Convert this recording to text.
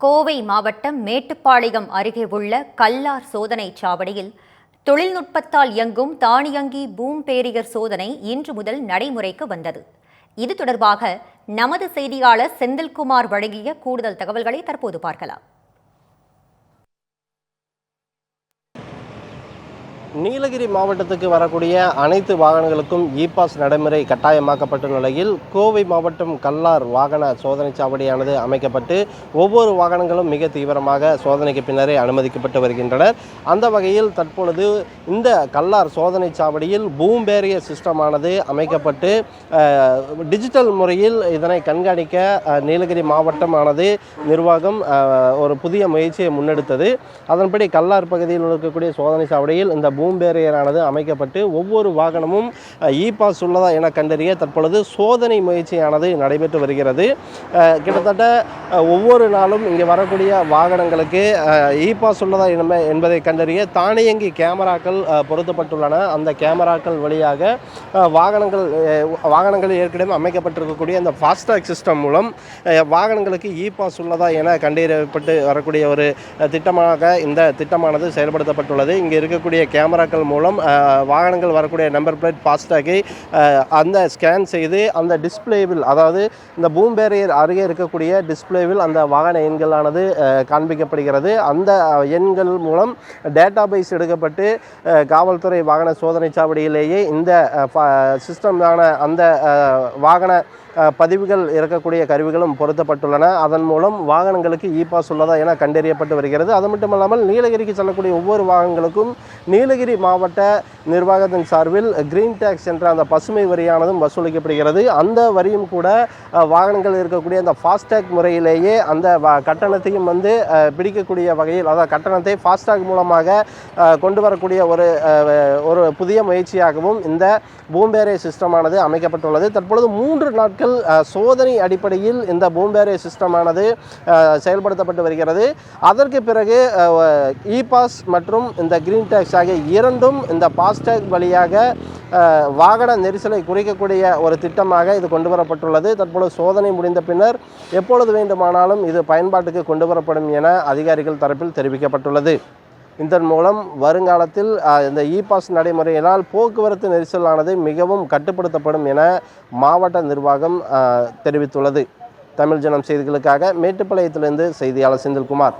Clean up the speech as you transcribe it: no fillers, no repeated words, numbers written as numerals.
கோவை மாவட்டம் மேட்டுப்பாளையம் அருகே உள்ள கல்லார் சோதனைச் சாவடியில் தொழில்நுட்பத்தால் இயங்கும் தானியங்கி பூம் பேரியர் சோதனை இன்று முதல் நடைமுறைக்கு வந்தது. இது தொடர்பாக நமது செய்தியாளர் செந்தில்குமார் வழங்கிய கூடுதல் தகவல்களை தற்போது பார்க்கலாம். நீலகிரி மாவட்டத்துக்கு வரக்கூடிய அனைத்து வாகனங்களுக்கும் இ-பாஸ் நடைமுறை கட்டாயமாக்கப்பட்ட நிலையில் கோவை மாவட்டம் கல்லார் வாகன சோதனை சாவடியானது அமைக்கப்பட்டு ஒவ்வொரு வாகனங்களும் மிக தீவிரமாக சோதனைக்கு பின்னரே அனுமதிக்கப்பட்டு வருகின்றனர். அந்த வகையில் தற்பொழுது இந்த கல்லார் சோதனை சாவடியில் பூம் பேரியர் சிஸ்டமானது அமைக்கப்பட்டு டிஜிட்டல் முறையில் இதனை கண்காணிக்க நீலகிரி மாவட்டமானது நிர்வாகம் ஒரு புதிய முயற்சியை முன்னெடுத்தது. அதன்படி கல்லார் பகுதியில் இருக்கக்கூடிய சோதனை சாவடியில் இந்த பூம் பேரியரானது அமைக்கப்பட்டு ஒவ்வொரு வாகனமும் இ-பாஸ் உள்ளதா என கண்டறிய தற்பொழுது சோதனை முயற்சியானது நடைபெற்று வருகிறது. கிட்டத்தட்ட ஒவ்வொரு நாளும் இங்கே வரக்கூடிய வாகனங்களுக்கு இ-பாஸ் உள்ளதா என்பதை கண்டறிய தானியங்கி கேமராக்கள் பொருத்தப்பட்டுள்ளன. அந்த கேமராக்கள் வழியாக வாகனங்கள் ஏற்கனவே அமைக்கப்பட்டிருக்கக்கூடிய அந்த ஃபாஸ்டாக் சிஸ்டம் மூலம் வாகனங்களுக்கு இ-பாஸ் உள்ளதா என கண்டறியப்பட்டு வரக்கூடிய ஒரு திட்டமாக இந்த திட்டமானது செயல்படுத்தப்பட்டுள்ளது. இங்கே இருக்கக்கூடிய கேமராக்கள் மூலம் வாகனங்கள் வரக்கூடிய நம்பர் பிளேட் ஃபாஸ்டாகை அந்த ஸ்கேன் செய்து அந்த டிஸ்பிளேவில், அதாவது இந்த பூம் பேரியர் அருகே இருக்கக்கூடிய டிஸ்பிளேவில் அந்த வாகன எண்களானது காண்பிக்கப்படுகிறது. அந்த எண்கள் மூலம் டேட்டாபேஸ் எடுக்கப்பட்டு காவல்துறை வாகன சோதனை சாவடியிலேயே இந்த சிஸ்டமான அந்த வாகன பதிவுகள் இருக்கக்கூடிய கருவிகளும் பொருத்தப்பட்டுள்ளன. அதன் மூலம் வாகனங்களுக்கு இ-பாஸ் உள்ளதா என கண்டறியப்பட்டு வருகிறது. அது மட்டுமல்லாமல் நீலகிரிக்கு செல்லக்கூடிய ஒவ்வொரு வாகனங்களுக்கும் நீலகிரி மாவட்ட நிர்வாகத்தின் சார்பில் கிரீன் டேக்ஸ் என்ற அந்த பசுமை வரியானதும் வசூலிக்கப்படுகிறது. அந்த வரியும் கூட வாகனங்கள் இருக்கக்கூடிய அந்த ஃபாஸ்டாக் முறையிலேயே அந்த கட்டணத்தையும் பிடிக்கக்கூடிய வகையில், அதாவது கட்டணத்தை ஃபாஸ்டாக் மூலமாக கொண்டு வரக்கூடிய ஒரு புதிய முயற்சியாகவும் இந்த பூம் பேரியர் சிஸ்டமானது அமைக்கப்பட்டுள்ளது. தற்பொழுது 3 நாட்கள் சோதனை அடிப்படையில் இந்த பூம் பேரியர் சிஸ்டமானது செயல்படுத்தப்பட்டு வருகிறது. அதற்கு பிறகு இ-பாஸ் மற்றும் இந்த கிரீன் டேக்ஸ் ஆகிய இரண்டும் இந்த ஃபாஸ்டாக் வழியாக வாகன நெரிசலை குறைக்கக்கூடிய ஒரு திட்டமாக இது கொண்டு வரப்பட்டுள்ளது. தற்பொழுது சோதனை முடிந்த பின்னர் எப்பொழுது வேண்டுமானாலும் இது பயன்பாட்டுக்கு கொண்டு வரப்படும் என அதிகாரிகள் தரப்பில் தெரிவிக்கப்பட்டுள்ளது. இதன் மூலம் வருங்காலத்தில் இந்த இ-பாஸ் நடைமுறையினால் போக்குவரத்து நெரிசலானது மிகவும் கட்டுப்படுத்தப்படும் என மாவட்ட நிர்வாகம் தெரிவித்துள்ளது. தமிழ் ஜனம் செய்திகளுக்காக மேட்டுப்பாளையத்திலிருந்து செய்தியாளர் செந்தில்குமார்.